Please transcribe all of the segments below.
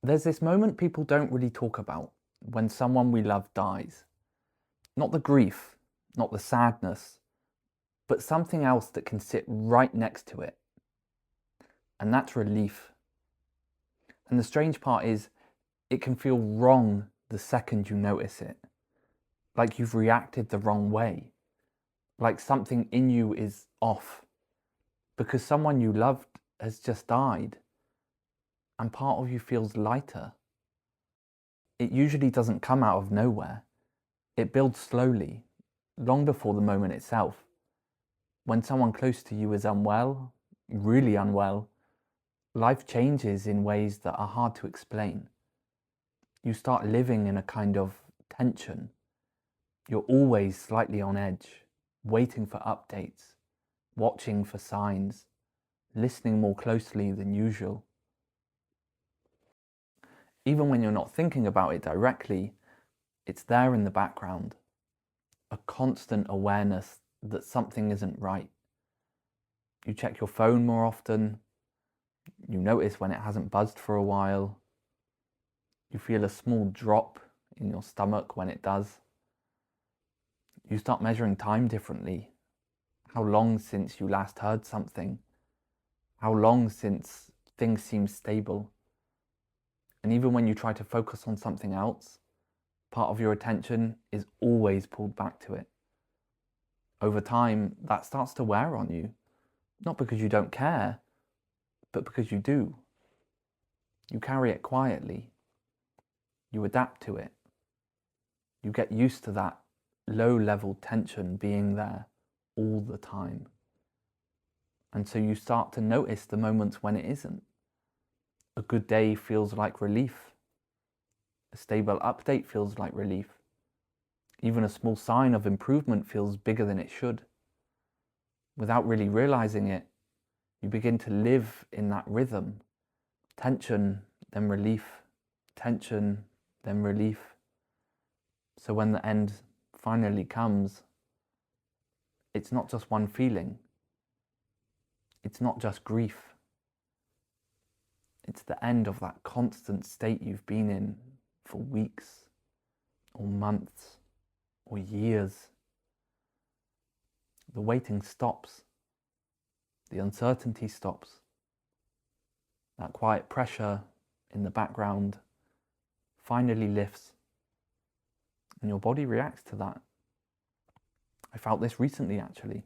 There's this moment people don't really talk about when someone we love dies. Not the grief, not the sadness, but something else that can sit right next to it. And that's relief. And the strange part is, it can feel wrong the second you notice it. Like you've reacted the wrong way. Like something in you is off. Because someone you loved has just died. And part of you feels lighter. It usually doesn't come out of nowhere. It builds slowly, long before the moment itself. When someone close to you is unwell, really unwell, life changes in ways that are hard to explain. You start living in a kind of tension. You're always slightly on edge, waiting for updates, watching for signs, listening more closely than usual. Even when you're not thinking about it directly, it's there in the background. A constant awareness that something isn't right. You check your phone more often. You notice when it hasn't buzzed for a while. You feel a small drop in your stomach when it does. You start measuring time differently. How long since you last heard something? How long since things seem stable? And even when you try to focus on something else, part of your attention is always pulled back to it. Over time, that starts to wear on you. Not because you don't care, but because you do. You carry it quietly. You adapt to it. You get used to that low-level tension being there all the time. And so you start to notice the moments when it isn't. A good day feels like relief. A stable update feels like relief. Even a small sign of improvement feels bigger than it should. Without really realizing it, you begin to live in that rhythm. Tension, then relief. Tension, then relief. So when the end finally comes, it's not just one feeling. It's not just grief. It's the end of that constant state you've been in for weeks or months or years. The waiting stops. The uncertainty stops. That quiet pressure in the background finally lifts, and your body reacts to that. I felt this recently, actually.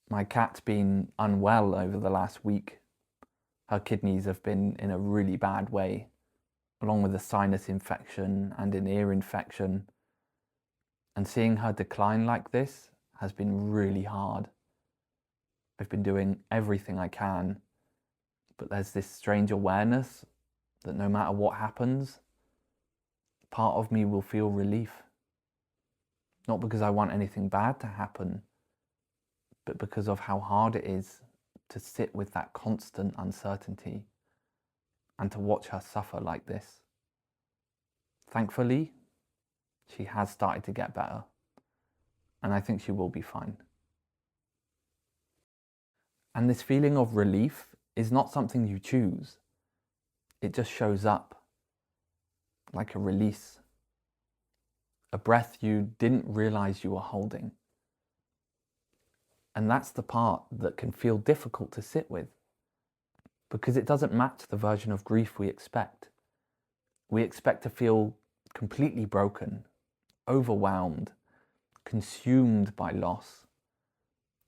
My cat's been unwell over the last week. Her kidneys have been in a really bad way, along with a sinus infection and an ear infection. And seeing her decline like this has been really hard. I've been doing everything I can, but there's this strange awareness that no matter what happens, part of me will feel relief. Not because I want anything bad to happen, but because of how hard it is to sit with that constant uncertainty and to watch her suffer like this. Thankfully, she has started to get better, and I think she will be fine. And this feeling of relief is not something you choose. It just shows up like a release, a breath you didn't realize you were holding. And that's the part that can feel difficult to sit with, because it doesn't match the version of grief we expect. We expect to feel completely broken, overwhelmed, consumed by loss.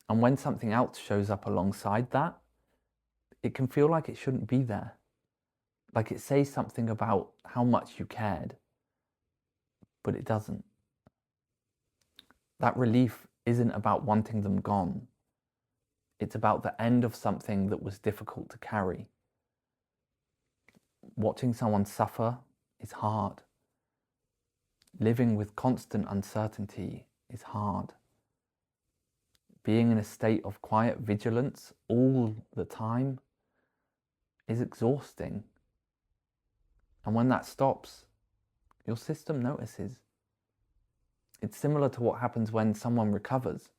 And when something else shows up alongside that, it can feel like it shouldn't be there. Like it says something about how much you cared, but it doesn't. That relief isn't about wanting them gone. It's about the end of something that was difficult to carry. Watching someone suffer is hard. Living with constant uncertainty is hard. Being in a state of quiet vigilance all the time is exhausting. And when that stops, your system notices. It's similar to what happens when someone recovers.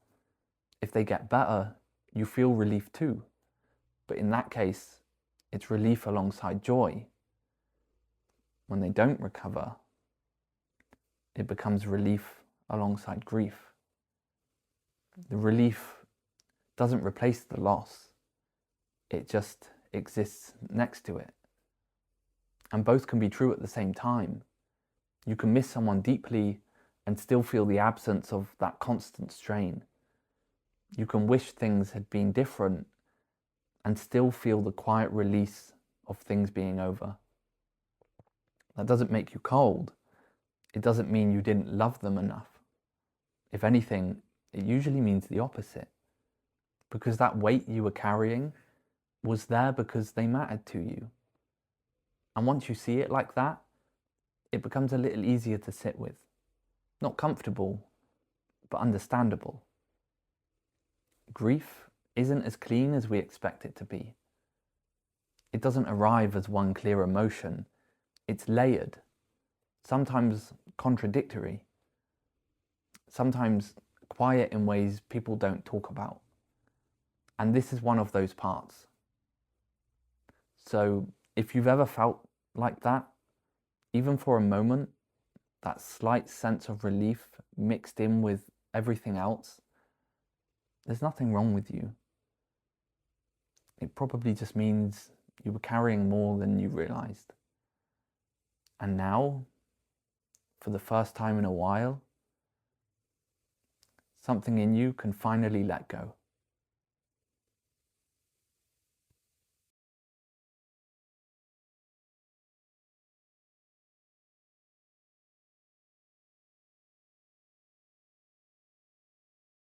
If they get better, you feel relief too. But in that case, it's relief alongside joy, when they don't recover, it becomes relief alongside grief. The relief doesn't replace the loss, it just exists next to it. And both can be true at the same time. You can miss someone deeply and still feel the absence of that constant strain. You can wish things had been different and still feel the quiet release of things being over. That doesn't make you cold. It doesn't mean you didn't love them enough. If anything, it usually means the opposite. Because that weight you were carrying was there because they mattered to you. And once you see it like that, it becomes a little easier to sit with. Not comfortable, but understandable. Grief isn't as clean as we expect it to be. It doesn't arrive as one clear emotion. It's layered, sometimes contradictory, sometimes quiet in ways people don't talk about. And this is one of those parts. So if you've ever felt like that, even for a moment, that slight sense of relief mixed in with everything else, there's nothing wrong with you. It probably just means you were carrying more than you realized. And now, for the first time in a while, something in you can finally let go.